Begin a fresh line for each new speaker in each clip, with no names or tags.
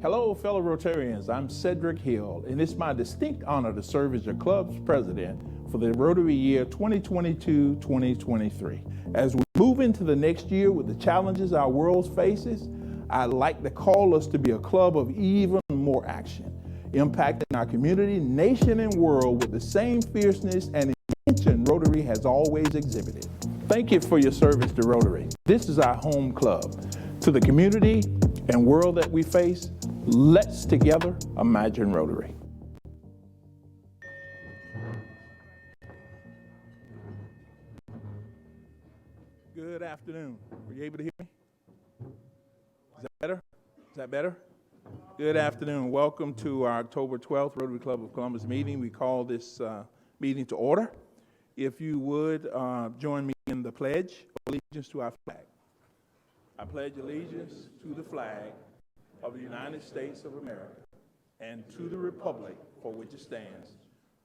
Hello, fellow Rotarians. I'm Cedric Hill, and it's my distinct honor to serve as your club's president for the Rotary year 2022-2023. As we move into the next year with the challenges our world faces, I'd like to call us to be a club of even more action, impacting our community, nation, and world with the same fierceness and intention Rotary has always exhibited. Thank you for your service to Rotary. This is our home club. To the community and world that we face, let's together imagine Rotary. Good afternoon. Were you able to hear me? Is that better? Is that better? Good afternoon. Welcome to our October 12th Rotary Club of Columbus meeting. We call this meeting to order. If you would join me in the pledge of allegiance to our flag. I pledge allegiance to the flag of the United States of America and to the republic for which it stands,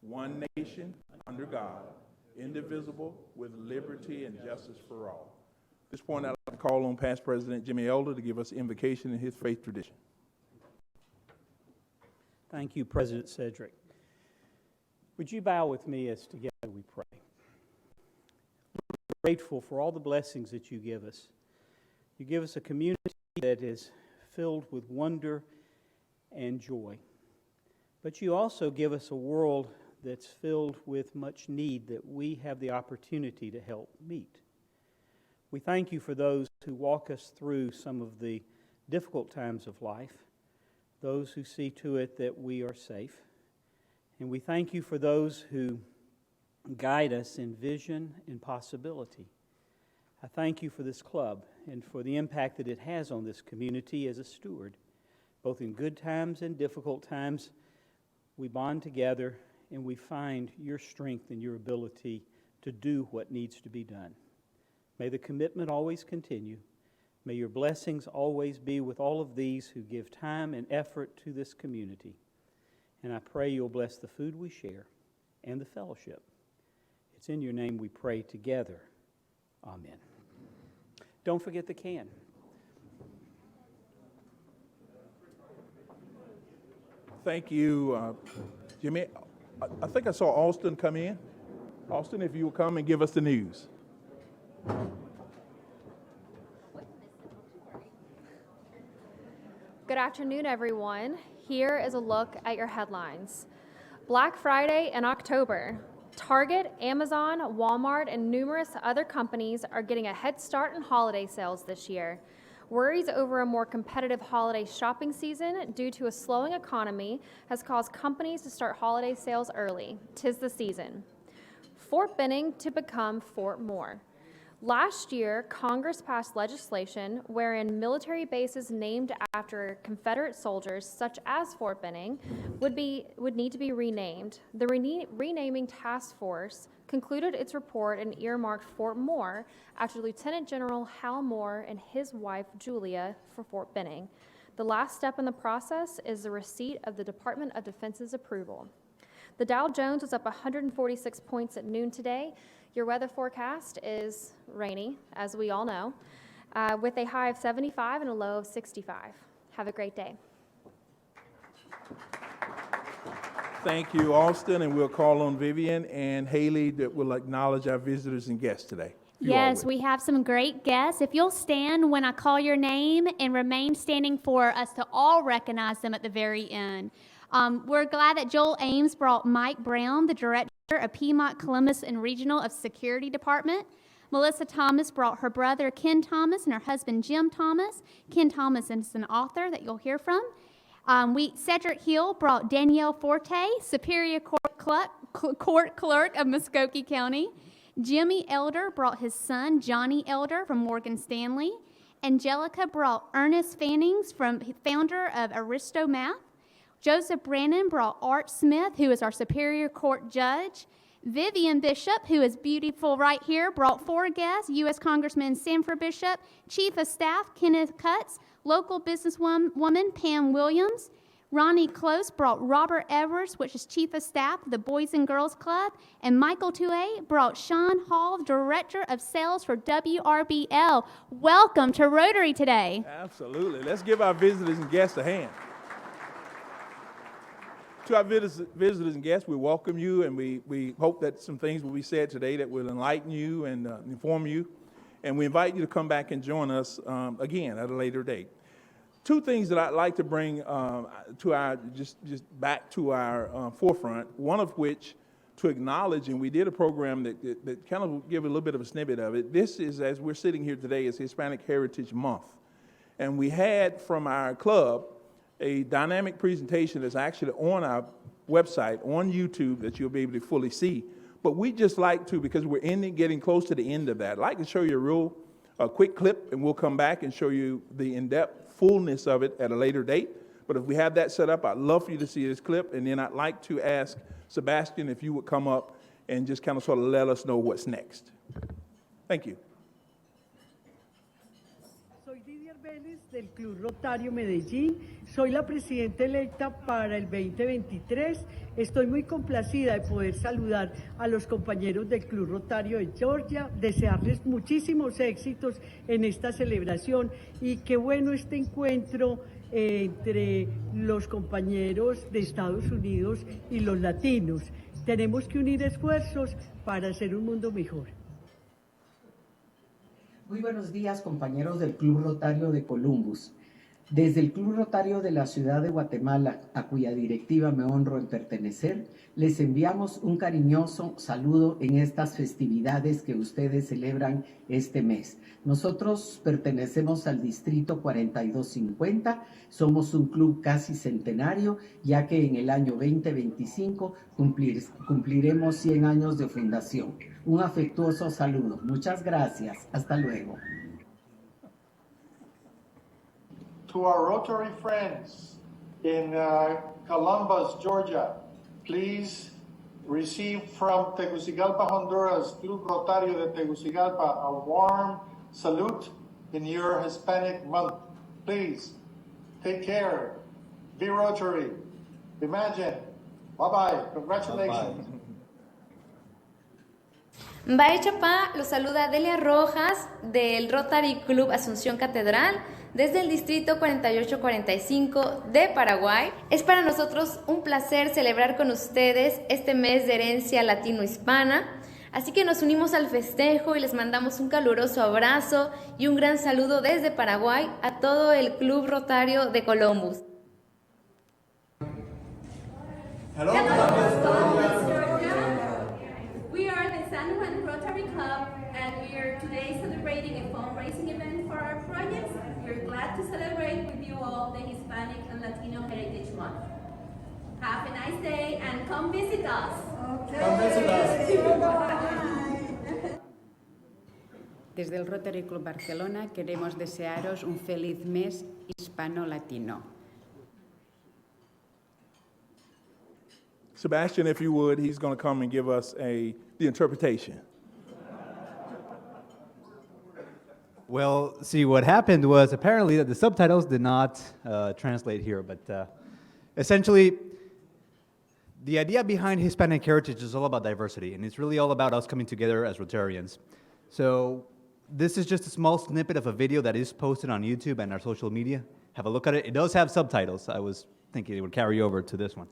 one nation under God, indivisible, with liberty and justice for all. At this point, I'd like to call on past President Jimmy Elder to give us invocation in his faith tradition.
Thank you, President Cedric. Would you bow with me as together we pray? We're grateful for all the blessings that you give us. You give us a community that is filled with wonder and joy. But you also give us a world that's filled with much need that we have the opportunity to help meet. We thank you for those who walk us through some of the difficult times of life, those who see to it that we are safe. And we thank you for those who guide us in vision and possibility. I thank you for this club and for the impact that it has on this community as a steward. Both in good times and difficult times, we bond together and we find your strength and your ability to do what needs to be done. May the commitment always continue. May your blessings always be with all of these who give time and effort to this community. And I pray you'll bless the food we share and the fellowship. It's in your name we pray together. Amen. Don't forget the can.
Thank you, Jimmy. I think I saw Austin come in. Austin, if you will come and give us the news.
Good afternoon, everyone. Here is a look at your headlines. Black Friday in October. Target, Amazon, Walmart, and numerous other companies are getting a head start in holiday sales this year. Worries over a more competitive holiday shopping season due to a slowing economy has caused companies to start holiday sales early. 'Tis the season. Fort Benning to become Fort Moore. Last year, Congress passed legislation wherein military bases named after Confederate soldiers, such as Fort Benning, would need to be renamed. The renaming task force concluded its report and earmarked Fort Moore after Lieutenant General Hal Moore and his wife Julia for Fort Benning. The last step in the process is the receipt of the Department of Defense's approval. The Dow Jones was up 146 points at noon today. Your weather forecast is rainy, as we all know, with a high of 75 and a low of 65. Have a great day.
Thank you, Austin, and we'll call on Vivian and Haley that will acknowledge our visitors and guests today.
Yes, we have some great guests. If you'll stand when I call your name and remain standing for us to all recognize them at the very end. We're glad that Joel Ames brought Mike Brown, the director of Piedmont, Columbus, and Regional of Security Department. Melissa Thomas brought her brother Ken Thomas and her husband Jim Thomas. Ken Thomas is an author that you'll hear from. Cedric Hill brought Danielle Forte, Superior Court Clerk of Muskogee County. Jimmy Elder brought his son Johnny Elder from Morgan Stanley. Angelica brought Ernest Fannings, founder of Aristo Math. Joseph Brannon brought Art Smith, who is our Superior Court Judge. Vivian Bishop, who is beautiful right here, brought 4 guests, U.S. Congressman Sanford Bishop, Chief of Staff Kenneth Cutts, local businesswoman Pam Williams. Ronnie Close brought Robert Edwards, which is Chief of Staff of the Boys and Girls Club. And Michael Touay brought Sean Hall, Director of Sales for WRBL. Welcome to Rotary today.
Absolutely. Let's give our visitors and guests a hand. To our visitors and guests, we welcome you, and we hope that some things will be said today that will enlighten you and inform you. And we invite you to come back and join us again at a later date. Two things that I'd like to bring to our just back to our forefront. One of which to acknowledge, and we did a program that kind of give a little bit of a snippet of it. This is, as we're sitting here today, is Hispanic Heritage Month, and we had from our club a dynamic presentation that's actually on our website, on YouTube, that you'll be able to fully see. But we just like to, because we're getting close to the end of that, I'd like to show you a quick clip, and we'll come back and show you the in-depth fullness of it at a later date. But if we have that set up, I'd love for you to see this clip, and then I'd like to ask Sebastian if you would come up and just kind of sort of let us know what's next. Thank you.
Del Club Rotario Medellín, soy la presidenta electa para el 2023. Estoy muy complacida de poder saludar a los compañeros del Club Rotario de Georgia, desearles muchísimos éxitos en esta celebración y qué bueno este encuentro entre los compañeros de Estados Unidos y los latinos. Tenemos que unir esfuerzos para hacer un mundo mejor.
Muy buenos días, compañeros del Club Rotario de Columbus. Desde el Club Rotario de la Ciudad de Guatemala, a cuya directiva me honro en pertenecer, les enviamos un cariñoso saludo en estas festividades que ustedes celebran este mes. Nosotros pertenecemos al Distrito 4250, somos un club casi centenario, ya que en el año 2025 cumpliremos 100 años de fundación. Un afectuoso saludo. Muchas gracias. Hasta luego.
To our Rotary friends in Columbus, Georgia, please receive from Tegucigalpa, Honduras, Club Rotario de Tegucigalpa, a warm salute in your Hispanic month. Please, take care, be Rotary, imagine, bye-bye, congratulations.
Bye-bye.
Bae Chapá los saluda Delia Rojas del Rotary Club Asunción Catedral desde el Distrito 4845 de Paraguay. Es para nosotros un placer celebrar con ustedes este mes de herencia latino-hispana, así que nos unimos al festejo y les mandamos un caluroso abrazo y un gran saludo desde Paraguay a todo el Club Rotario de Columbus.
Hello. We are the San Juan Rotary Club, and we are today celebrating a fundraising event for our projects. We're glad to celebrate with you all the Hispanic and Latino Heritage Month. Have a nice day and come visit us. Okay.
Come visit us.
Desde el Rotary Club Barcelona queremos desearos un feliz mes hispano-latino.
Sebastian, if you would, he's going to come and give us the interpretation.
Well, see, what happened was apparently that the subtitles did not translate here, but essentially, the idea behind Hispanic Heritage is all about diversity, and it's really all about us coming together as Rotarians. So this is just a small snippet of a video that is posted on YouTube and our social media. Have a look at it. It does have subtitles. I was thinking it would carry over to this one.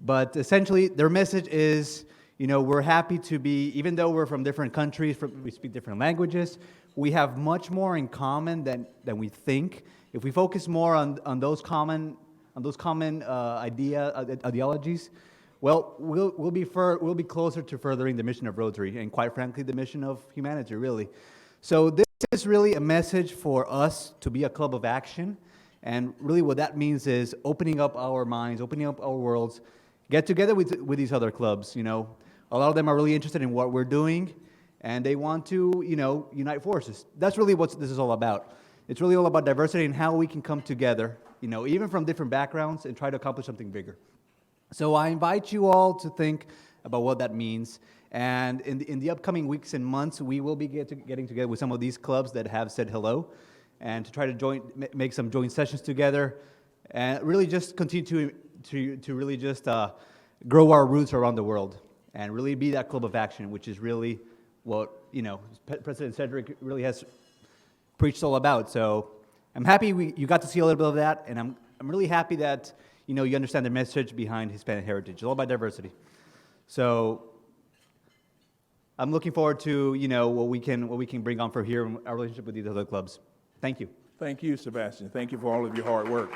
But essentially, their message is, you know, we're happy to be, even though we're from different countries, we speak different languages, we have much more in common than we think. If we focus more on those common ideologies, well, we'll be closer to furthering the mission of Rotary, and quite frankly, the mission of humanity, really. So this is really a message for us to be a club of action, and really what that means is opening up our minds, opening up our worlds, get together with these other clubs. You know, a lot of them are really interested in what we're doing, and they want to, you know, unite forces. That's really what this is all about. It's really all about diversity and how we can come together, you know, even from different backgrounds, and try to accomplish something bigger. So I invite you all to think about what that means. And in the upcoming weeks and months, we will be getting together with some of these clubs that have said hello, and to try to make some joint sessions together, and really just continue to really just grow our roots around the world, and really be that club of action, which is really what, you know, President Cedric really has preached all about. So I'm happy you got to see a little bit of that, and I'm really happy that, you know, you understand the message behind Hispanic heritage. It's all about diversity. So I'm looking forward to, you know, what we can bring on for here in our relationship with these other clubs. Thank you.
Thank you, Sebastian. Thank you for all of your hard work.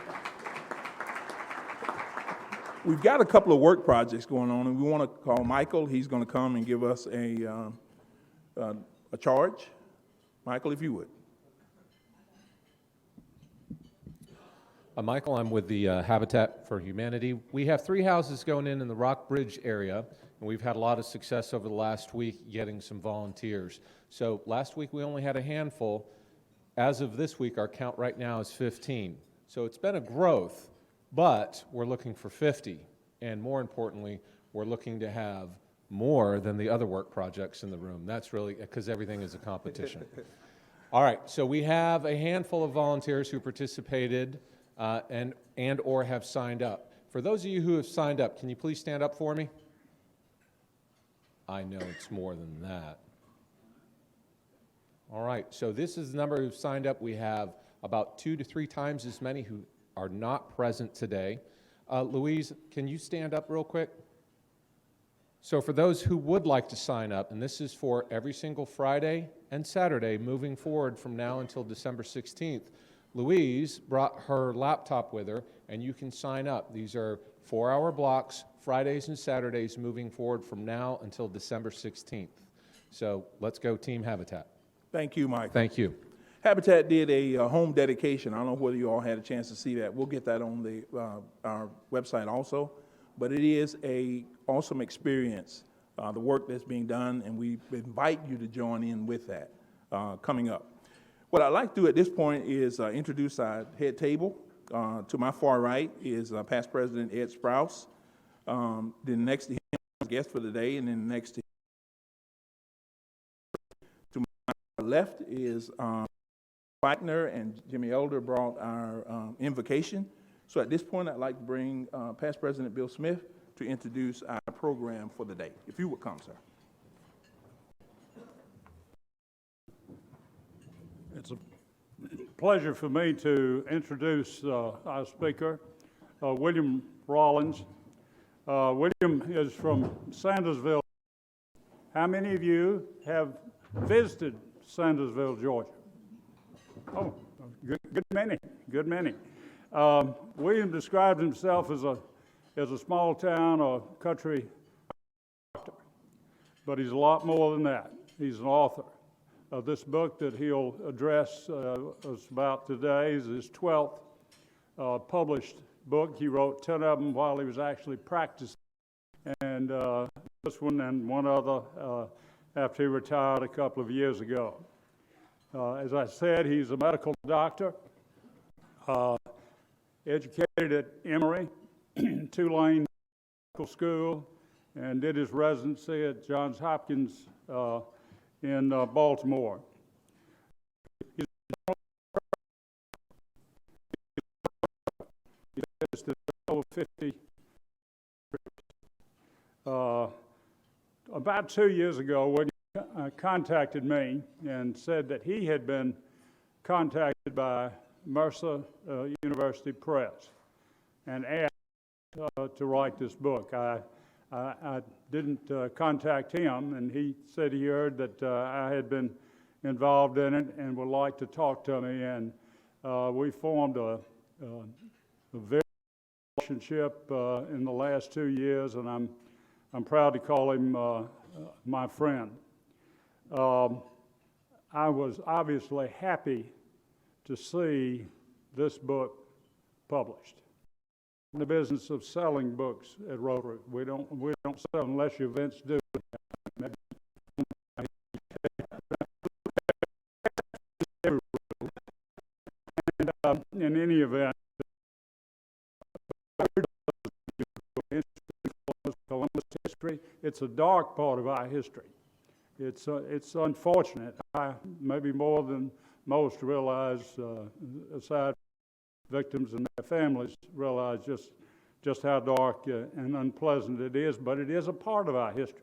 We've got a couple of work projects going on, and we want to call Michael. He's going to come and give us a charge. Michael, if you would.
Michael, I'm with the Habitat for Humanity. We have 3 houses going in the Rockbridge area, and we've had a lot of success over the last week getting some volunteers. So last week we only had a handful. As of this week, our count right now is 15. So it's been a growth, but we're looking for 50. And more importantly, we're looking to have more than the other work projects in the room. That's really, because everything is a competition. All right, so we have a handful of volunteers who participated and or have signed up. For those of you who have signed up, can you please stand up for me? I know it's more than that. All right, so this is the number who've signed up. We have about 2 to 3 times as many who are not present today. Louise, can you stand up real quick? So for those who would like to sign up, and this is for every single Friday and Saturday moving forward from now until December 16th, Louise brought her laptop with her, and you can sign up. These are 4-hour blocks, Fridays and Saturdays moving forward from now until December 16th. So let's go Team Habitat.
Thank you, Michael.
Thank you.
Habitat did a home dedication. I don't know whether you all had a chance to see that. We'll get that on the our website also. But it is an awesome experience, the work that's being done, and we invite you to join in with that coming up. What I'd like to do at this point is introduce our head table. To my far right is past President Ed Sprouse. Then next to him is guest for the day, and then next to my left is Wagner, and Jimmy Elder brought our invocation. So at this point, I'd like to bring past President Bill Smith to introduce our program for the day. If you would come, sir.
It's a pleasure for me to introduce our speaker, William Rawlings. William is from Sandersville. How many of you have visited Sandersville, Georgia? Oh, good many. William describes himself as a small town or country doctor, but he's a lot more than that. He's an author. This book that he'll address us about today is his 12th published book. He wrote 10 of them while he was actually practicing, and this one and one other after he retired a couple of years ago. As I said, he's a medical doctor, educated at Emory, Tulane Medical School, and did his residency at Johns Hopkins in Baltimore. He visited over 50. About 2 years ago, when he contacted me and said that he had been contacted by Mercer University Press and asked to write this book. I didn't contact him, and he said he heard that I had been involved in it and would like to talk to me, and we formed a very relationship in the last 2 years, and I'm proud to call him my friend. I was obviously happy to see this book published. In the business of selling books at Rotary, we don't sell unless your events do. And in any event, Columbus history. It's a dark part of our history. It's unfortunate. Maybe more than most realize, aside from victims and their families, realize just how dark and unpleasant it is. But it is a part of our history.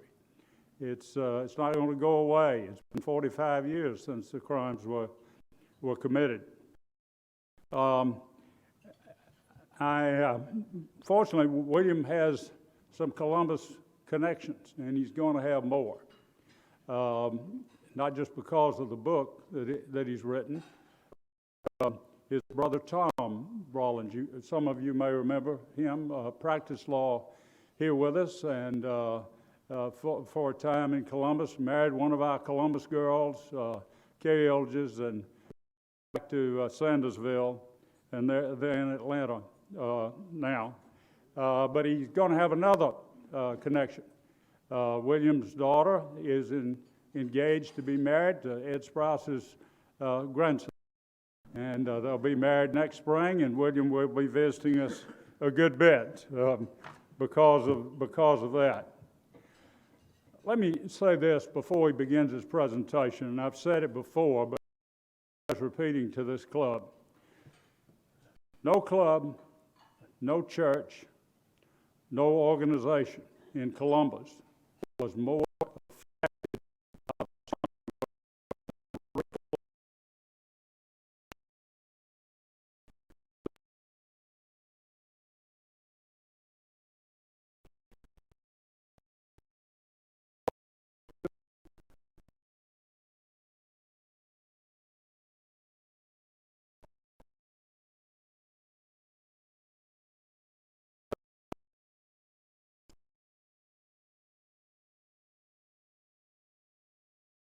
It's not going to go away. It's been 45 years since the crimes were committed. Fortunately, William has some Columbus connections, and he's going to have more. Not just because of the book that he's written. His brother Tom Rawlings, some of you may remember him, practiced law here with us, and for a time in Columbus, married one of our Columbus girls, Carrie Elges, and back to Sandersville, and they're in Atlanta now. But he's going to have another connection. William's daughter is engaged to be married to Ed Sprouse's grandson. And they'll be married next spring, and William will be visiting us a good bit because of that. Let me say this before he begins his presentation, and I've said it before, but I'm repeating to this club. No club, no church, no organization in Columbus was more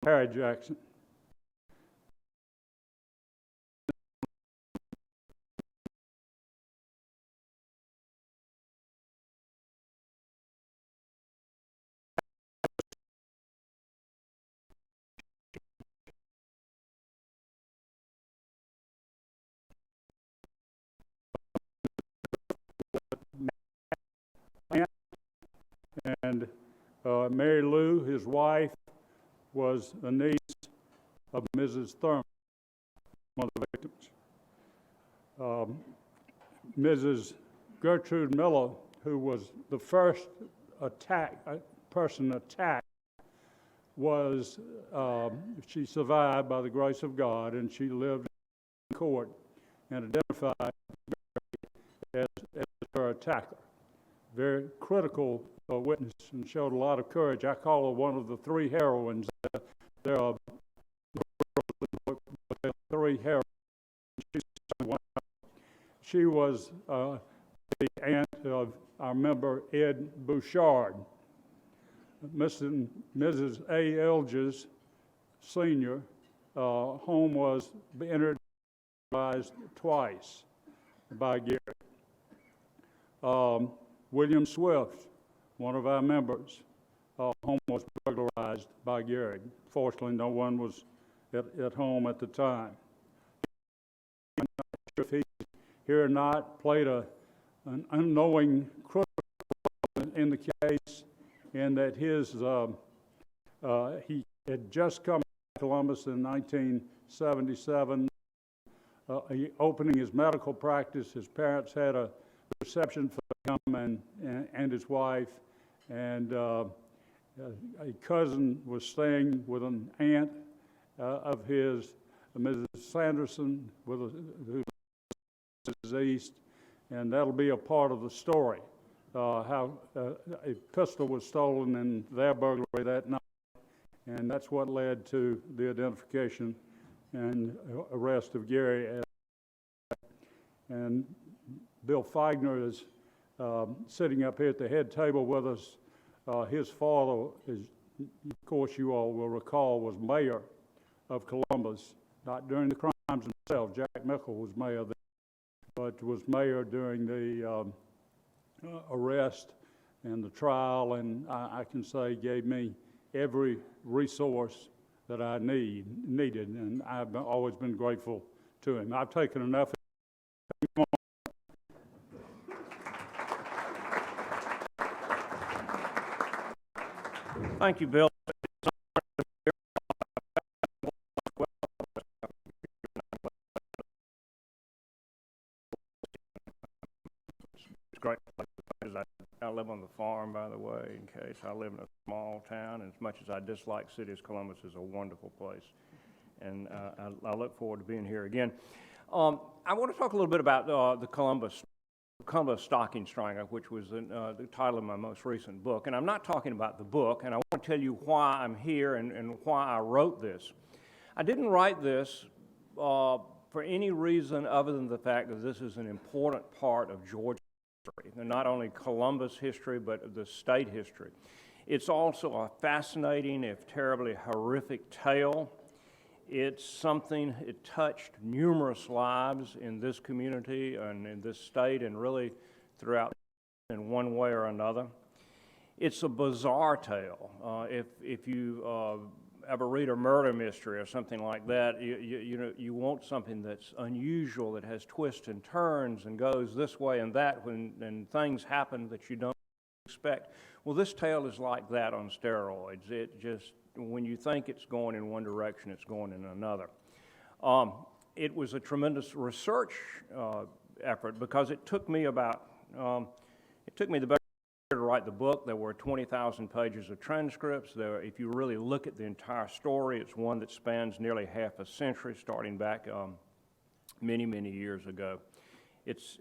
Harry Jackson. And Mary Lou, his wife, was a niece of Mrs. Thurman, one of the victims. Mrs. Gertrude Miller, who was the first person attacked, was, she survived by the grace of God, and she lived in court and identified as her attacker. Very critical witness and showed a lot of courage. I call her one of the three heroines. There are three heroines. She was the aunt of our member Ed Bouchard. Mrs. A. Elges, Sr., home was terrorized twice by Gary. William Swift, one of our members, home was burglarized by Gary. Fortunately, no one was at home at the time. I'm not sure if he's here or not, played an unknowing critical role in the case, in that he had just come to Columbus in 1977, opening his medical practice. His parents had a reception for him and his wife, and a cousin was staying with an aunt of his, Mrs. Sanderson, who was deceased, and that'll be a part of the story, how a pistol was stolen in their burglary that night, and that's what led to the identification and arrest of Gary. And Bill Feigner is sitting up here at the head table with us. His father, of course you all will recall, was mayor of Columbus, not during the crimes themselves. Jack Mickle was mayor then, but was mayor during the arrest and the trial, and I can say gave me every resource that I needed, and I've always been grateful to him. I've taken enough.
Thank you, Bill. It's great. I live on the farm, by the way, in case. I live in a small town, and as much as I dislike the city of Columbus, is a wonderful place. And I look forward to being here again. I want to talk a little bit about the Columbus Columbus Stocking Strangler, which was the title of my most recent book. And I'm not talking about the book, and I want to tell you why I'm here and why I wrote this. I didn't write this for any reason other than the fact that this is an important part of Georgia history, and not only Columbus history, but the state history. It's also a fascinating, if terribly horrific tale. It's something, it touched numerous lives in this community and in this state and really throughout in one way or another. It's a bizarre tale. If you ever read a murder mystery or something like that, you want something that's unusual, that has twists and turns and goes this way and that and things happen that you don't expect. Well, this tale is like that on steroids. It just, when you think it's going in one direction, it's going in another. It was a tremendous research effort because it took me the better to write the book. There were 20,000 pages of transcripts. If you really look at the entire story, it's one that spans nearly half a century, starting back many, many years ago. It's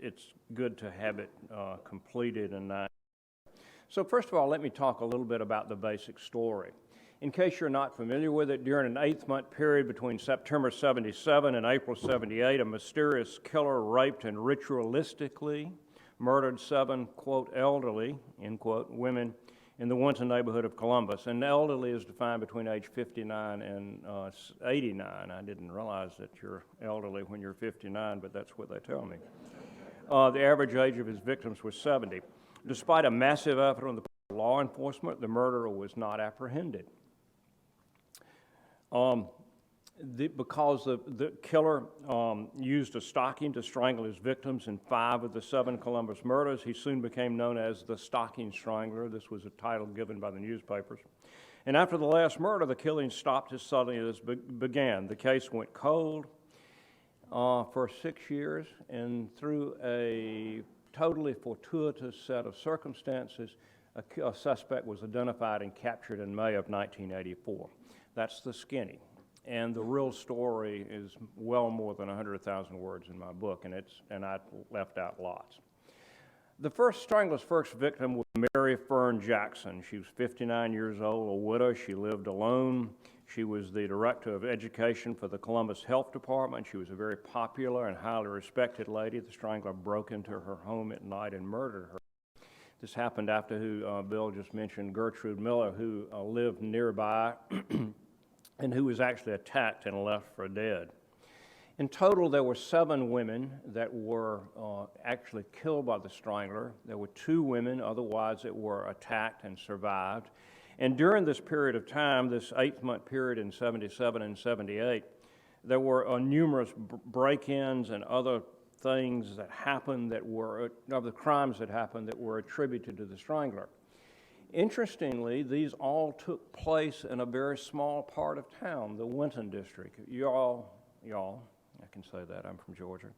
good to have it completed and not. So first of all, let me talk a little bit about the basic story. In case you're not familiar with it, during an 8-month period between September 77 and April 78, a mysterious killer raped and ritualistically murdered 7, quote, elderly, end quote, women in the Winton neighborhood of Columbus. And elderly is defined between age 59 and 89. I didn't realize that you're elderly when you're 59, but that's what they tell me. The average age of his victims was 70. Despite a massive effort on the part of law enforcement, the murderer was not apprehended. Because the killer used a stocking to strangle his victims in 5 of the 7 Columbus murders, he soon became known as the Stocking Strangler. This was a title given by the newspapers. And after the last murder, the killing stopped as suddenly as began. The case went cold for 6 years, and through a totally fortuitous set of circumstances, a suspect was identified and captured in May of 1984. That's the skinny. And the real story is well more than 100,000 words in my book, and I left out lots. The strangler's first victim was Mary Fern Jackson. She was 59 years old, a widow. She lived alone. She was the director of education for the Columbus Health Department. She was a very popular and highly respected lady. The strangler broke into her home at night and murdered her. This happened after Bill just mentioned Gertrude Miller, who lived nearby and who was actually attacked and left for dead. In total, there were 7 women that were actually killed by the strangler. There were 2 women otherwise that were attacked and survived. And during this period of time, this 8-month period in 77 and 78, there were numerous break-ins and other things that happened that were, of the crimes that happened that were attributed to the strangler. Interestingly, these all took place in a very small part of town, the Winton district. Y'all, I can say that, I'm from Georgia.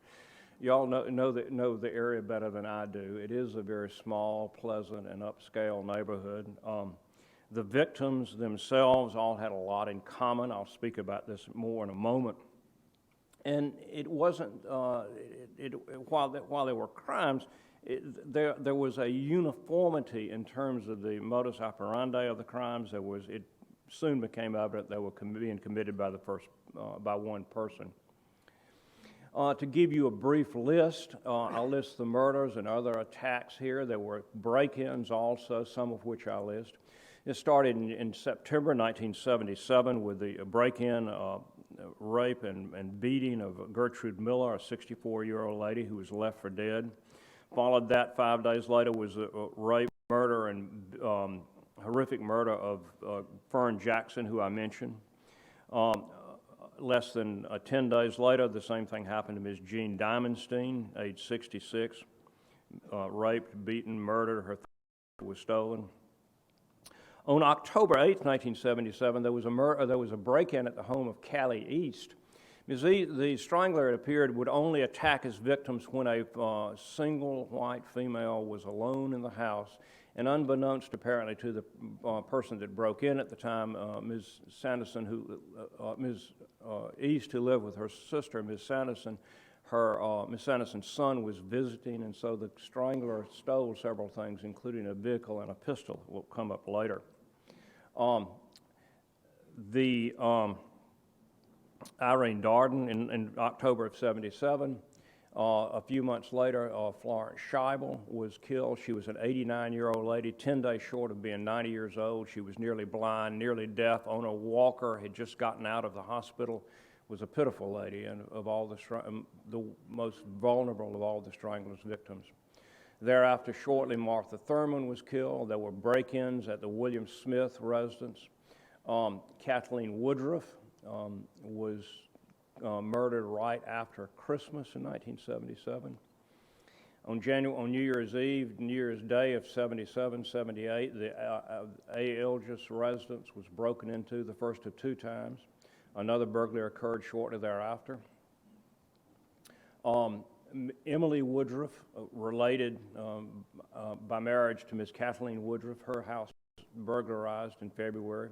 Y'all know the area better than I do. It is a very small, pleasant, and upscale neighborhood. The victims themselves all had a lot in common. I'll speak about this more in a moment. And it wasn't, while there were crimes, there was a uniformity in terms of the modus operandi of the crimes. It soon became evident they were being committed by one person. To give you a brief list, I'll list the murders and other attacks here. There were break-ins also, some of which I list. It started in September 1977 with the break-in, rape and beating of Gertrude Miller, a 64-year-old lady who was left for dead. Followed that 5 days later was a rape, murder, and horrific murder of Fern Jackson, who I mentioned. Less than 10 days later, the same thing happened to Ms. Jean Diamondstein, age 66, raped, beaten, murdered, her was stolen. On October 8, 1977, there was a break-in at the home of Callie East. The strangler, it appeared, would only attack his victims when a single white female was alone in the house. And unbeknownst apparently to the person that broke in at the time, Ms. East, who lived with her sister, Ms. Sanderson, Miss Anderson's son was visiting, and so the strangler stole several things, including a vehicle and a pistol. Will come up later. Irene Darden in October of '77. A few months later, Florence Scheibel was killed. She was an 89-year-old lady, 10 days short of being 90 years old. She was nearly blind, nearly deaf, on a walker, had just gotten out of the hospital, was a pitiful lady, and of all the most vulnerable of all the Strangler's victims. Thereafter, shortly, Martha Thurman was killed. There were break-ins at the William Smith residence. Kathleen Woodruff was murdered right after Christmas in 1977. On New Year's Eve, New Year's Day of '77, '78, the A. Ilgis residence was broken into, the first of 2 times. Another burglary occurred shortly thereafter. Emily Woodruff, related by marriage to Miss Kathleen Woodruff, her house burglarized in February.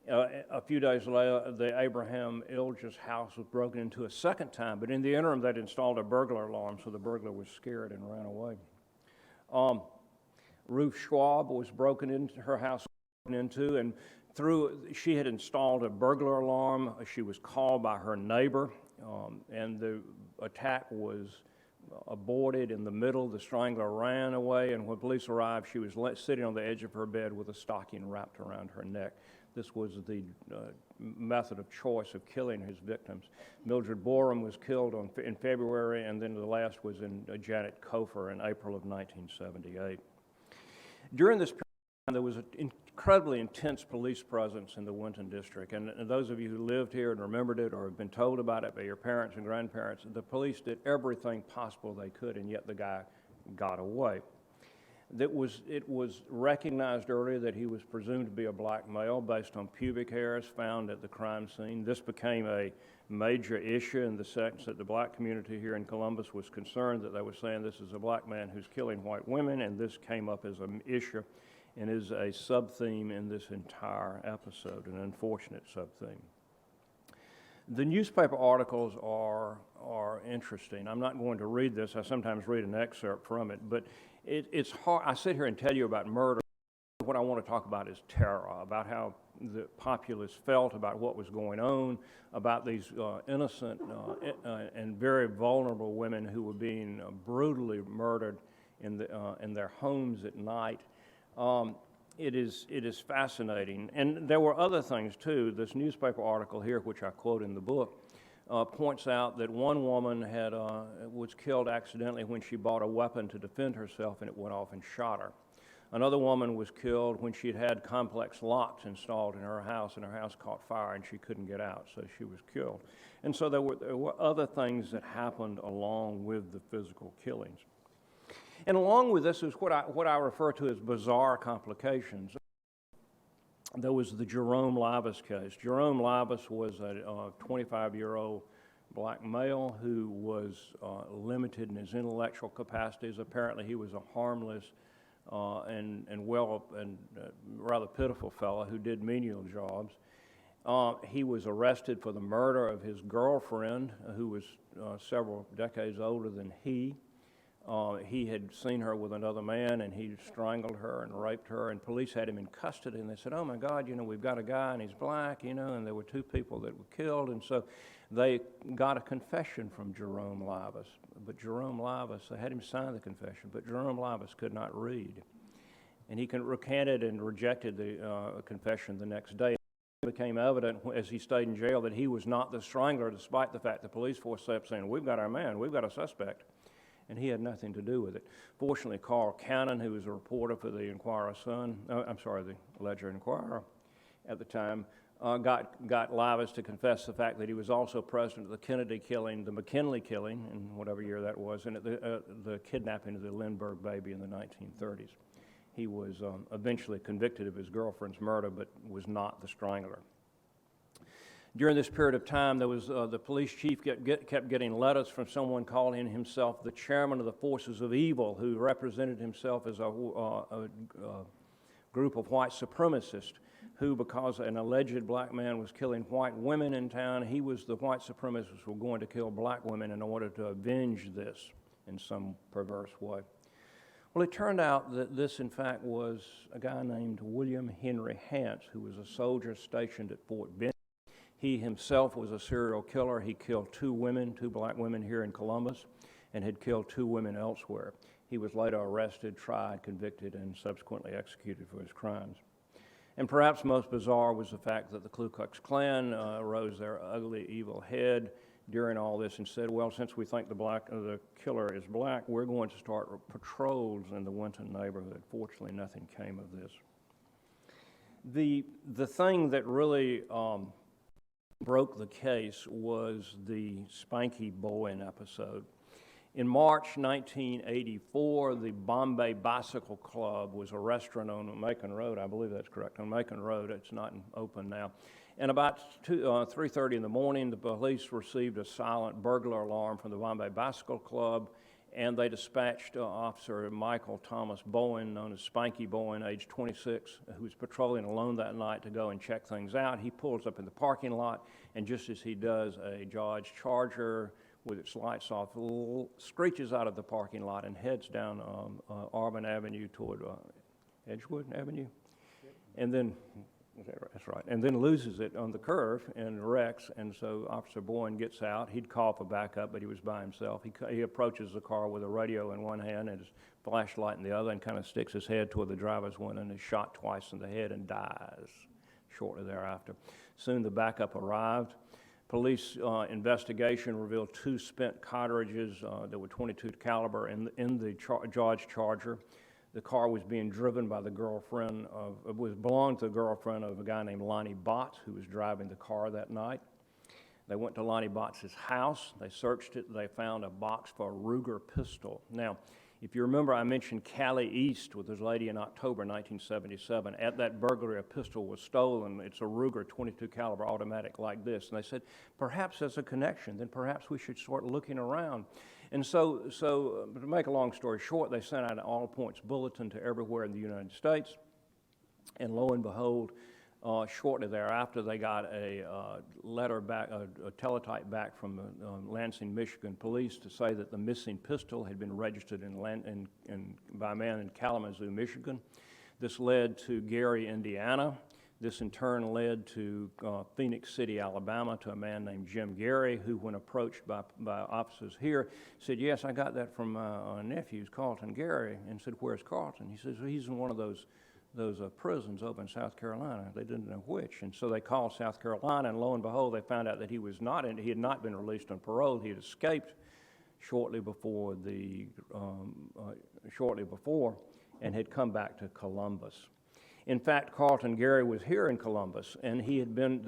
A few days later, the Abraham Ilgis house was broken into a second time, but in the interim, they'd installed a burglar alarm, so the burglar was scared and ran away. Ruth Schwab was broken into her house, and she had installed a burglar alarm. She was called by her neighbor, and the attack was aborted in the middle. The strangler ran away, and when police arrived, she was sitting on the edge of her bed with a stocking wrapped around her neck. This was the method of choice of killing his victims. Mildred Borum was killed in February, and then the last was in Janet Kofer in April of 1978. During this period, there was an incredibly intense police presence in the Winton district, and those of you who lived here and remembered it or have been told about it by your parents and grandparents, the police did everything possible they could, and yet the guy got away. It was recognized earlier that he was presumed to be a black male based on pubic hairs found at the crime scene. This became a major issue in the sense that the black community here in Columbus was concerned that they were saying this is a black man who's killing white women, and this came up as an issue and is a sub-theme in this entire episode, an unfortunate sub-theme. The newspaper articles are interesting. I'm not going to read this. I sometimes read an excerpt from it, but it's hard. I sit here and tell you about murder. What I want to talk about is terror, about how the populace felt about what was going on, about these innocent and very vulnerable women who were being brutally murdered in their homes at night. It is fascinating. And there were other things, too. This newspaper article here, which I quote in the book, points out that one woman was killed accidentally when she bought a weapon to defend herself, and it went off and shot her. Another woman was killed when she had complex locks installed in her house, and her house caught fire, and she couldn't get out, so she was killed. And so there were other things that happened along with the physical killings. And along with this is what I refer to as bizarre complications. There was the Jerome Livas case. Jerome Livas was a 25-year-old black male who was limited in his intellectual capacities. Apparently, he was a harmless and rather pitiful fellow who did menial jobs. He was arrested for the murder of his girlfriend, who was several decades older than he. He had seen her with another man, and he strangled her and raped her, and police had him in custody, and they said, oh my God, we've got a guy and he's black, and there were 2 people that were killed, and so they got a confession from Jerome Livas. But Jerome Livas, they had him sign the confession, but Jerome Livas could not read. And he recanted and rejected the confession the next day. It became evident as he stayed in jail that he was not the strangler, despite the fact the police force kept saying, we've got our man, we've got a suspect. And he had nothing to do with it. Fortunately, Carl Cannon, who was a reporter for the the Ledger Inquirer at the time, got Livas to confess the fact that he was also president of the Kennedy killing, the McKinley killing, in whatever year that was, and the kidnapping of the Lindbergh baby in the 1930s. He was eventually convicted of his girlfriend's murder, but was not the strangler. During this period of time, there was the police chief kept getting letters from someone calling himself the chairman of the forces of evil, who represented himself as a group of white supremacists. who, because an alleged black man was killing white women in town, the white supremacists were going to kill black women in order to avenge this in some perverse way. Well, it turned out that this, in fact, was a guy named William Henry Hance, who was a soldier stationed at Fort Benning. He himself was a serial killer. He killed 2 women, 2 black women here in Columbus, and had killed 2 women elsewhere. He was later arrested, tried, convicted, and subsequently executed for his crimes. And perhaps most bizarre was the fact that the Ku Klux Klan rose their ugly, evil head during all this and said, well, since we think the killer is black, we're going to start patrols in the Winton neighborhood. Fortunately, nothing came of this. The thing that really broke the case was the Spanky Bowen episode. In March 1984, the Bombay Bicycle Club was a restaurant on Macon Road. I believe that's correct, on Macon Road. It's not open now. And about 3:30 in the morning, the police received a silent burglar alarm from the Bombay Bicycle Club, and they dispatched Officer Michael Thomas Bowen, known as Spanky Bowen, age 26, who was patrolling alone that night to go and check things out. He pulls up in the parking lot, and just as he does, a Dodge Charger with its lights off, screeches out of the parking lot and heads down Auburn Avenue toward Edgewood Avenue. And then, that's right, and then loses it on the curve and wrecks, and so Officer Bowen gets out. He'd call for backup, but he was by himself. He approaches the car with a radio in one hand and his flashlight in the other, and kind of sticks his head toward the driver's window and is shot twice in the head and dies shortly thereafter. Soon the backup arrived. Police investigation revealed 2 spent cartridges that were .22 caliber in the Dodge Charger. The car was being driven by belonged to the girlfriend of a guy named Lonnie Botts, who was driving the car that night. They went to Lonnie Botts' house. They searched it. They found a box for a Ruger pistol. Now, if you remember, I mentioned Callie East with this lady in October 1977. At that burglary, a pistol was stolen. It's a Ruger .22 caliber automatic like this. And they said, perhaps there's a connection. Then perhaps we should start looking around. And so to make a long story short, they sent out an all-points bulletin to everywhere in the United States. And lo and behold, shortly thereafter, they got a letter back, a teletype back from Lansing, Michigan police to say that the missing pistol had been registered by a man in Kalamazoo, Michigan. This led to Gary, Indiana. This in turn led to Phoenix City, Alabama, to a man named Jim Gary, who, when approached by officers here, said, yes, I got that from my nephew, Carlton Gary, and said, where's Carlton? He says, well, he's in one of those prisons over in South Carolina. They didn't know which, and so they called South Carolina, and lo and behold, they found out that he had not been released on parole. He had escaped shortly before and had come back to Columbus. In fact, Carlton Gary was here in Columbus, and he had been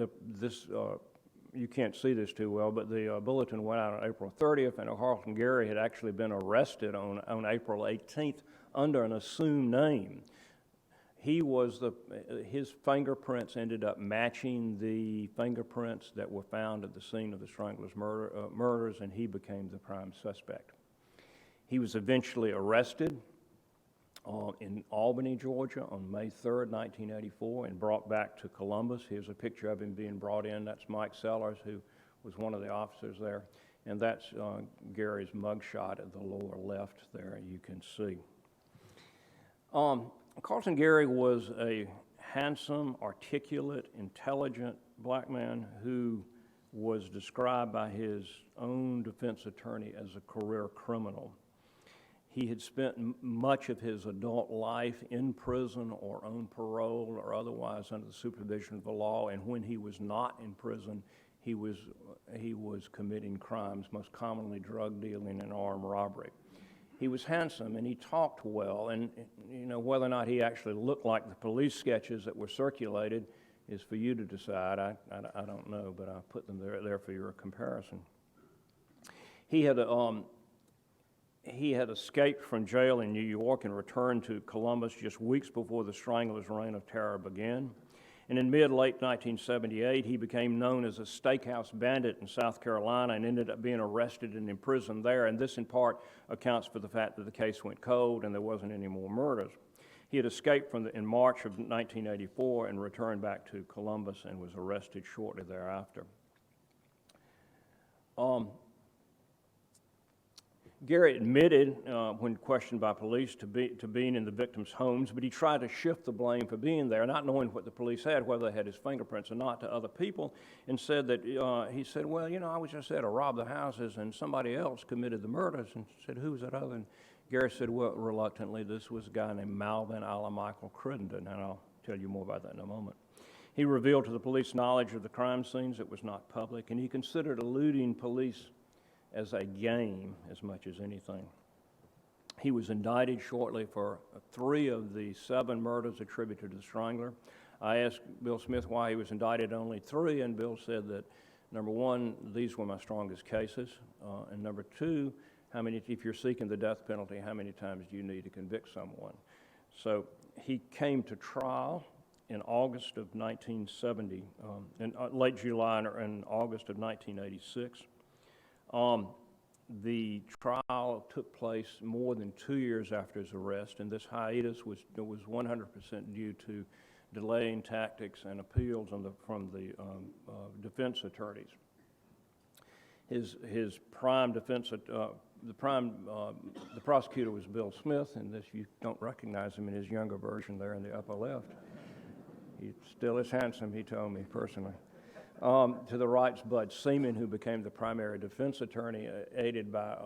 you can't see this too well, but the bulletin went out on April 30th, and Carlton Gary had actually been arrested on April 18th under an assumed name. His fingerprints ended up matching the fingerprints that were found at the scene of the Strangler's murders, and he became the prime suspect. He was eventually arrested in Albany, Georgia on May 3rd, 1984, and brought back to Columbus. Here's a picture of him being brought in. That's Mike Sellers, who was one of the officers there, and that's Gary's mugshot at the lower left there, you can see. Carlton Gary was a handsome, articulate, intelligent black man who was described by his own defense attorney as a career criminal. He had spent much of his adult life in prison or on parole or otherwise under the supervision of the law, and when he was not in prison, he was committing crimes, most commonly drug dealing and armed robbery. He was handsome and he talked well, and whether or not he actually looked like the police sketches that were circulated is for you to decide. I don't know, but I put them there for your comparison. He had escaped from jail in New York and returned to Columbus just weeks before the Strangler's reign of terror began. And in mid-late 1978, he became known as a steakhouse bandit in South Carolina and ended up being arrested and imprisoned there. And this, in part, accounts for the fact that the case went cold and there wasn't any more murders. He had escaped in March of 1984 and returned back to Columbus and was arrested shortly thereafter. Gary admitted, when questioned by police, to being in the victims' homes, but he tried to shift the blame for being there, not knowing what the police had, whether they had his fingerprints or not, to other people, and said that, he said, well, you know, I was just there to rob the houses, and somebody else committed the murders, and said, who was that other? And Gary said, well, reluctantly, this was a guy named Malvin Michael Crittenden, and I'll tell you more about that in a moment. He revealed to the police knowledge of the crime scenes that was not public, and he considered eluding police as a game as much as anything. He was indicted shortly for 3 of the 7 murders attributed to the Strangler. I asked Bill Smith why he was indicted only 3, and Bill said that, number 1, these were my strongest cases, and number 2, if you're seeking the death penalty, how many times do you need to convict someone? So he came to trial in August of 1970, in late July and August of 1986. The trial took place more than 2 years after his arrest, and this hiatus was 100% due to delaying tactics and appeals from the defense attorneys. His prime defense, the prosecutor was Bill Smith, and this, you don't recognize him in his younger version there in the upper left. He still is handsome, he told me personally. To the right's Bud Seaman, who became the primary defense attorney, aided by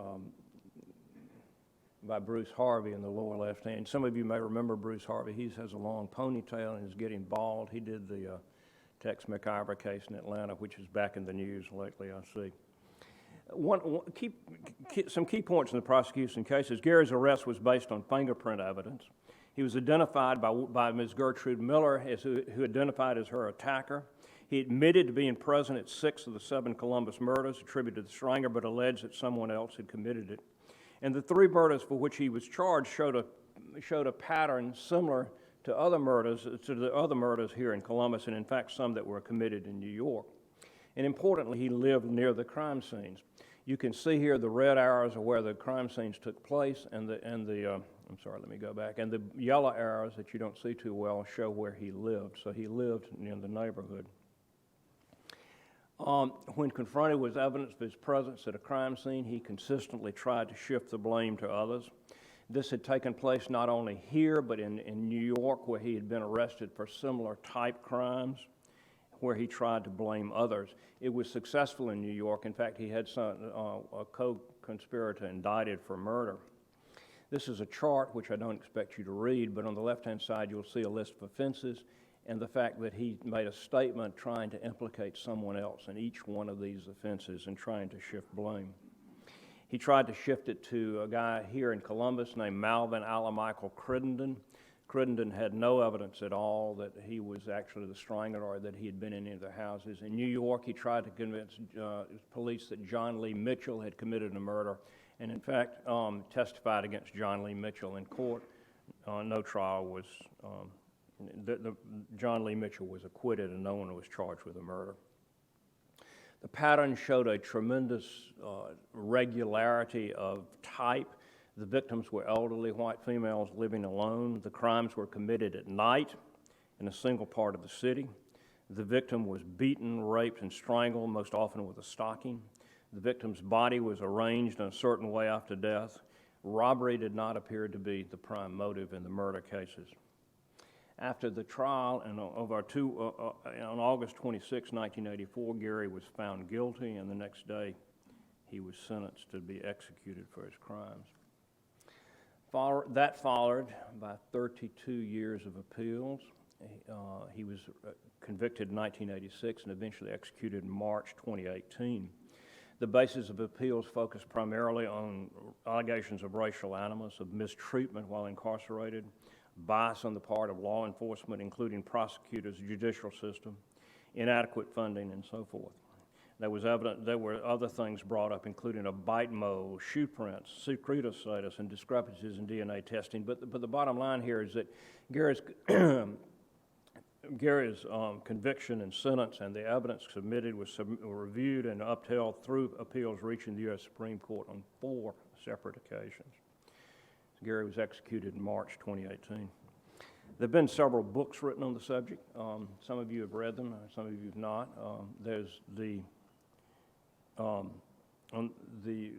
Bruce Harvey in the lower left hand. Some of you may remember Bruce Harvey. He has a long ponytail and is getting bald. He did the Tex McIver case in Atlanta, which is back in the news lately, I see. Some key points in the prosecution cases. Gary's arrest was based on fingerprint evidence. He was identified by Ms. Gertrude Miller, who identified as her attacker. He admitted to being present at 6 of the 7 Columbus murders attributed to the Strangler, but alleged that someone else had committed it. And the 3 murders for which he was charged showed a pattern similar to the other murders here in Columbus, and in fact some that were committed in New York. And importantly, he lived near the crime scenes. You can see here the red arrows are where the crime scenes took place, and the yellow arrows that you don't see too well show where he lived. So he lived in the neighborhood. When confronted with evidence of his presence at a crime scene, he consistently tried to shift the blame to others. This had taken place not only here, but in New York, where he had been arrested for similar type crimes, where he tried to blame others. It was successful in New York. In fact, he had a co-conspirator indicted for murder. This is a chart which I don't expect you to read, but on the left-hand side you'll see a list of offenses and the fact that he made a statement trying to implicate someone else in each one of these offenses and trying to shift blame. He tried to shift it to a guy here in Columbus named Malvin Michael Crittenden. Crittenden had no evidence at all that he was actually the Strangler or that he had been in any of the houses. In New York, he tried to convince police that John Lee Mitchell had committed a murder, and in fact testified against John Lee Mitchell in court. No trial was, John Lee Mitchell was acquitted and no one was charged with a murder. The pattern showed a tremendous regularity of type. The victims were elderly white females living alone. The crimes were committed at night in a single part of the city. The victim was beaten, raped, and strangled, most often with a stocking. The victim's body was arranged in a certain way after death. Robbery did not appear to be the prime motive in the murder cases. After the trial on August 26, 1984, Gary was found guilty, and the next day he was sentenced to be executed for his crimes. That followed by 32 years of appeals. He was convicted in 1986 and eventually executed in March 2018. The basis of appeals focused primarily on allegations of racial animus, of mistreatment while incarcerated, bias on the part of law enforcement, including prosecutors, judicial system, inadequate funding, and so forth. There were other things brought up, including a bite mold, shoe prints, secretostatus, and discrepancies in DNA testing. But the bottom line here is that Gary's conviction and sentence and the evidence submitted were reviewed and upheld through appeals reaching the U.S. Supreme Court on 4 separate occasions. Gary was executed in March 2018. There have been several books written on the subject. Some of you have read them, some of you have not. There's on the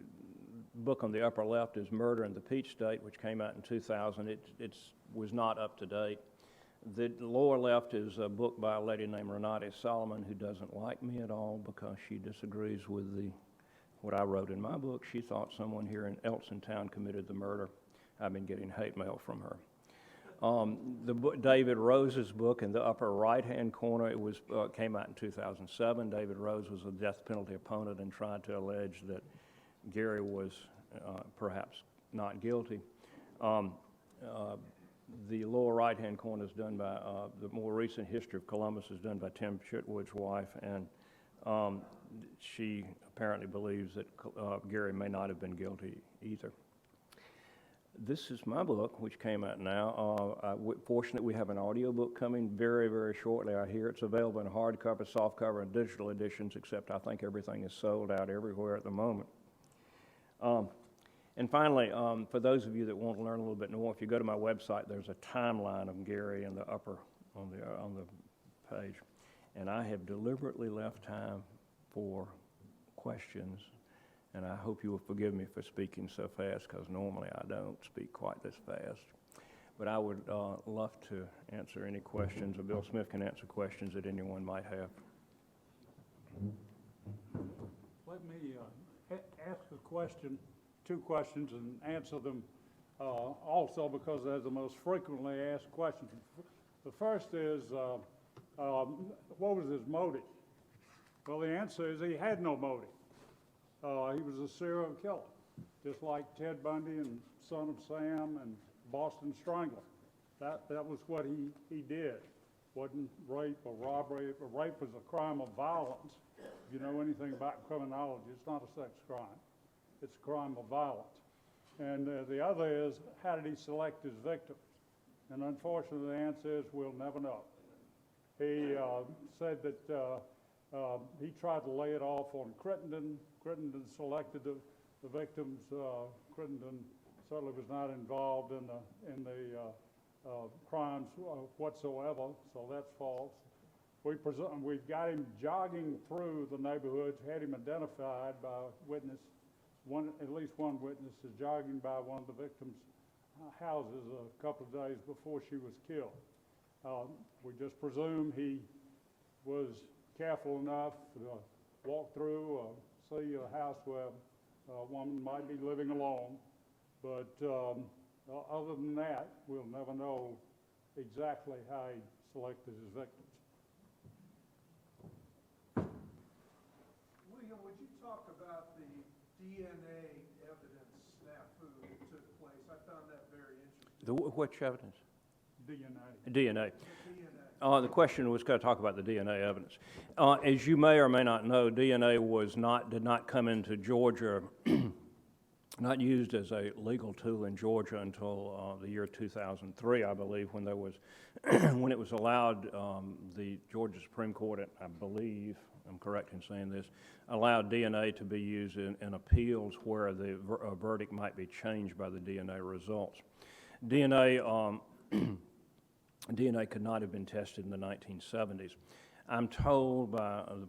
book on the upper left is Murder in the Peach State, which came out in 2000. It was not up to date. The lower left is a book by a lady named Renate Solomon, who doesn't like me at all because she disagrees with what I wrote in my book. She thought someone here in Eltsontown committed the murder. I've been getting hate mail from her. The book, David Rose's book in the upper right-hand corner, it came out in 2007. David Rose was a death penalty opponent and tried to allege that Gary was perhaps not guilty. The lower right-hand corner is done by, the more recent history of Columbus is done by Tim Chitwood's wife, and she apparently believes that Gary may not have been guilty either. This is my book, which came out now. Fortunately, we have an audio book coming very, very shortly. I hear it's available in hardcover, softcover, and digital editions, except I think everything is sold out everywhere at the moment. And finally, for those of you that want to learn a little bit more, if you go to my website, there's a timeline of Gary in the upper on the page, and I have deliberately left time for questions. And I hope you will forgive me for speaking so fast, because normally I don't speak quite this fast. But I would love to answer any questions, or Bill Smith can answer questions that anyone might have.
Let me ask a question, two questions, and answer them also, because they're the most frequently asked questions. The first is, what was his motive? Well, the answer is he had no motive. He was a serial killer, just like Ted Bundy and Son of Sam and Boston Strangler. That was what he did. Wasn't rape or robbery. Rape was a crime of violence. If you know anything about criminology, it's not a sex crime. It's a crime of violence. And the other is, how did he select his victims? And unfortunately, the answer is we'll never know. He said that he tried to lay it off on Crittenden. Crittenden selected the victims. Crittenden certainly was not involved in the crimes whatsoever, so that's false. We've got him jogging through the neighborhoods, had him identified by a witness. At least one witness is jogging by one of the victims' houses a couple of days before she was killed. We just presume he was careful enough to walk through, see a house where a woman might be living alone. But other than that, we'll never know exactly how he selected his victims.
William, would you talk about the DNA evidence snafu that took place? I found that very interesting.
Which evidence?
DNA.
DNA. The question was going to talk about the DNA evidence. As you may or may not know, DNA did not come into Georgia, not used as a legal tool in Georgia until the year 2003, I believe, when there was, when it was allowed. The Georgia Supreme Court, I believe, I'm correct in saying this, allowed DNA to be used in appeals where the verdict might be changed by the DNA results. DNA could not have been tested in the 1970s. I'm told by the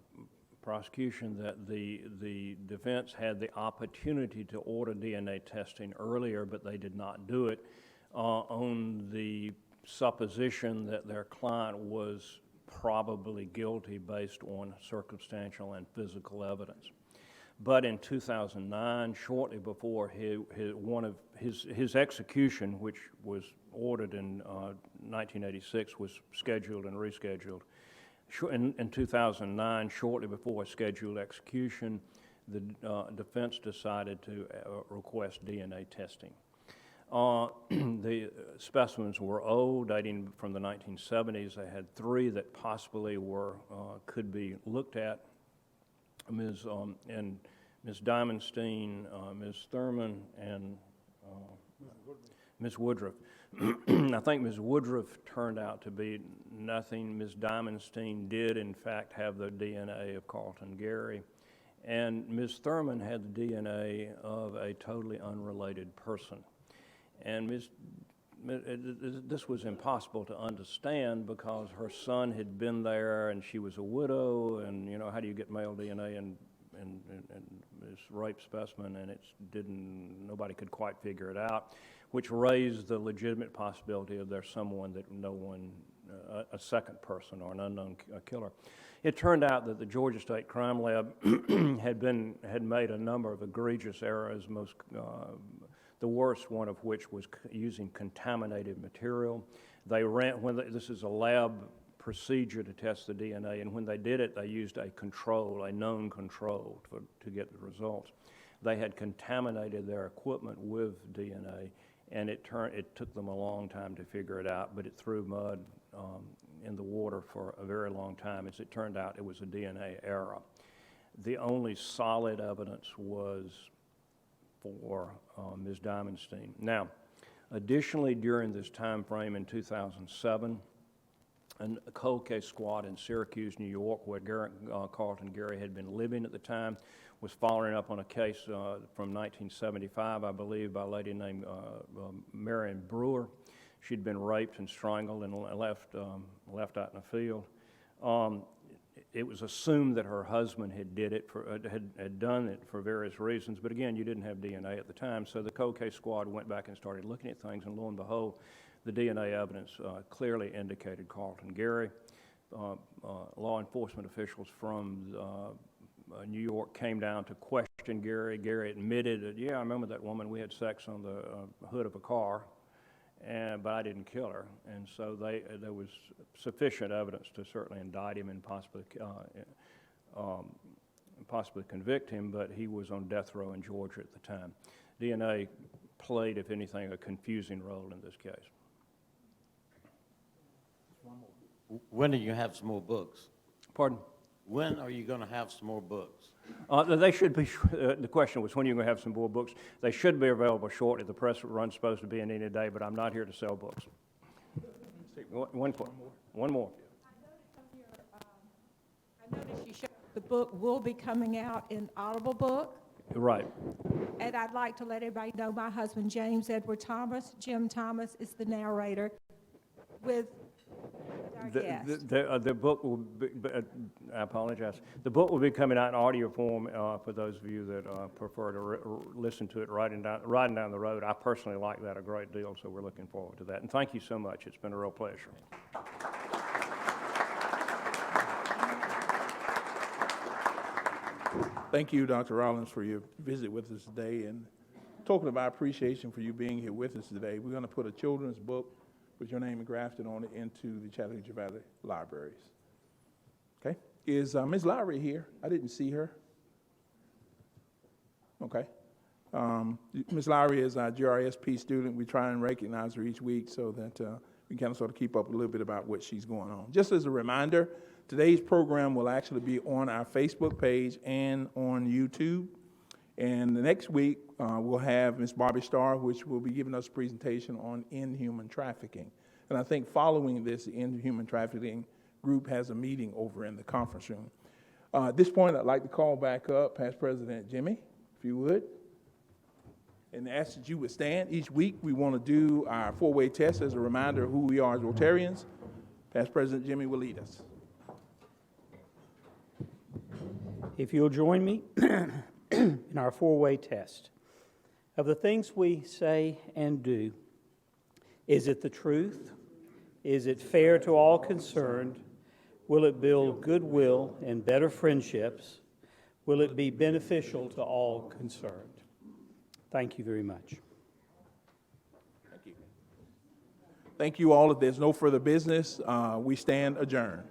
prosecution that the defense had the opportunity to order DNA testing earlier, but they did not do it on the supposition that their client was probably guilty based on circumstantial and physical evidence. But in 2009, shortly before his execution, which was ordered in 1986, was scheduled and rescheduled. In 2009, shortly before a scheduled execution, the defense decided to request DNA testing. The specimens were old, dating from the 1970s. They had three that possibly could be looked at. Ms. Diamondstein, Ms. Thurman, and Ms. Woodruff. I think Ms. Woodruff turned out to be nothing. Ms. Diamondstein did, in fact, have the DNA of Carlton Gary. And Ms. Thurman had the DNA of a totally unrelated person. And this was impossible to understand because her son had been there and she was a widow, and you know, how do you get male DNA in this rape specimen? And nobody could quite figure it out, which raised the legitimate possibility of there's someone that a second person or an unknown killer. It turned out that the Georgia State Crime Lab had made a number of egregious errors, the worst one of which was using contaminated material. This is a lab procedure to test the DNA, and when they did it, they used a known control to get the results. They had contaminated their equipment with DNA, and it took them a long time to figure it out, but it threw mud in the water for a very long time. As it turned out, it was a DNA error. The only solid evidence was for Ms. Diamondstein. Now, additionally, during this time frame in 2007, a cold case squad in Syracuse, New York, where Carlton Gary had been living at the time, was following up on a case from 1975, I believe, by a lady named Marion Brewer. She'd been raped and strangled and left out in a field. It was assumed that her husband had done it for various reasons, but again, you didn't have DNA at the time, so the cold case squad went back and started looking at things, and lo and behold, the DNA evidence clearly indicated Carlton Gary. Law enforcement officials from New York came down to question Gary. Gary admitted that, yeah, I remember that woman, we had sex on the hood of a car, but I didn't kill her. And so there was sufficient evidence to certainly indict him and possibly convict him, but he was on death row in Georgia at the time. DNA played, if anything, a confusing role in this case.
When do you have some more books?
Pardon?
When are you going to have some more books?
They should be, the question was when are you going to have some more books? They should be available shortly. The press run's supposed to be in any day, but I'm not here to sell books. One more.
I noticed you showed the book will be coming out in Audible book.
Right.
And I'd like to let everybody know my husband, James Edward Thomas, Jim Thomas, is the narrator with our guest.
The book will be, I apologize. The book will be coming out in audio form for those of you that prefer to listen to it riding down the road. I personally like that a great deal, so we're looking forward to that. And thank you so much. It's been a real pleasure.
Thank you, Dr. Rawlings, for your visit with us today and talking about appreciation for you being here with us today. We're going to put a children's book with your name engrafted on it into the Chattanooga Valley Libraries. Okay. Is Ms. Lowry here? I didn't see her. Okay. Ms. Lowry is our GRSP student. We try and recognize her each week so that we can kind of sort of keep up a little bit about what she's going on. Just as a reminder, today's program will actually be on our Facebook page and on YouTube. And the next week, we'll have Ms. Barbie Starr, which will be giving us a presentation on inhuman trafficking. And I think following this, the inhuman trafficking group has a meeting over in the conference room. At this point, I'd like to call back up Past President Jimmy, if you would, and ask that you would stand. Each week, we want to do our four-way test as a reminder of who we are as Rotarians. Past President Jimmy will lead us.
If you'll join me in our four-way test. Of the things we say and do, is it the truth? Is it fair to all concerned? Will it build goodwill and better friendships? Will it be beneficial to all concerned? Thank you very much.
Thank you. Thank you all. If there's no further business, we stand adjourned.